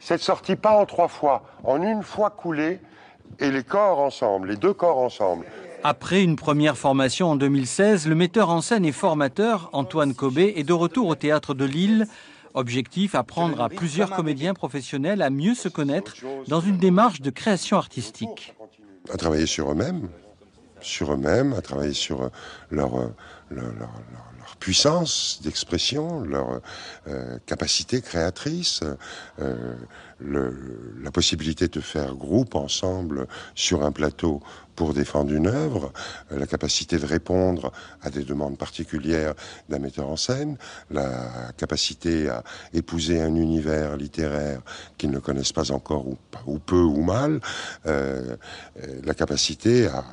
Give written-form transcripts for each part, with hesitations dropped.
cette sortie pas en 3 fois, en une fois coulée, et les corps ensemble, les 2 corps ensemble. Après une première formation en 2016, le metteur en scène et formateur Antoine Cobé est de retour au Théâtre de Lille. Objectif, apprendre à plusieurs comédiens professionnels à mieux se connaître dans une démarche de création artistique. À travailler sur eux-mêmes, à travailler sur leur puissance d'expression, leur capacité créatrice, la possibilité de faire groupe ensemble sur un plateau pour défendre une œuvre, la capacité de répondre à des demandes particulières d'un metteur en scène, la capacité à épouser un univers littéraire qu'ils ne connaissent pas encore ou peu ou mal, la capacité à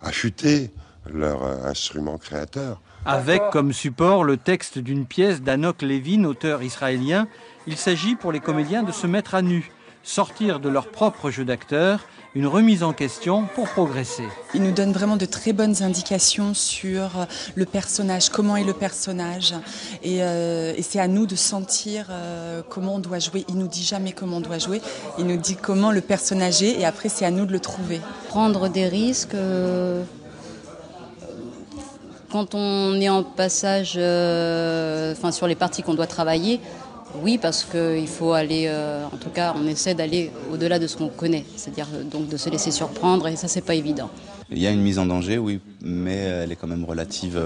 affûter leur instrument créateur. Avec comme support le texte d'une pièce d'Hanok Levin, auteur israélien, il s'agit pour les comédiens de se mettre à nu, sortir de leur propre jeu d'acteur, une remise en question pour progresser. Il nous donne vraiment de très bonnes indications sur le personnage, comment est le personnage. Et c'est à nous de sentir comment on doit jouer. Il nous dit jamais comment on doit jouer, il nous dit comment le personnage est et après c'est à nous de le trouver. Prendre des risques, quand on est en passage sur les parties qu'on doit travailler, oui, parce qu'il faut aller, en tout cas, on essaie d'aller au-delà de ce qu'on connaît, c'est-à-dire donc de se laisser surprendre, et ça, c'est pas évident. Il y a une mise en danger, oui, mais elle est quand même relative.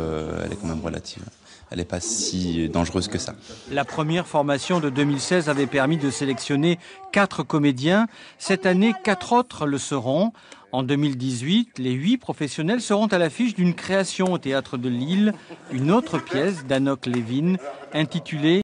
Elle n'est pas si dangereuse que ça. La première formation de 2016 avait permis de sélectionner 4 comédiens. Cette année, 4 autres le seront. En 2018, les 8 professionnels seront à l'affiche d'une création au Théâtre de Lille, une autre pièce d'Hanok Levin intitulée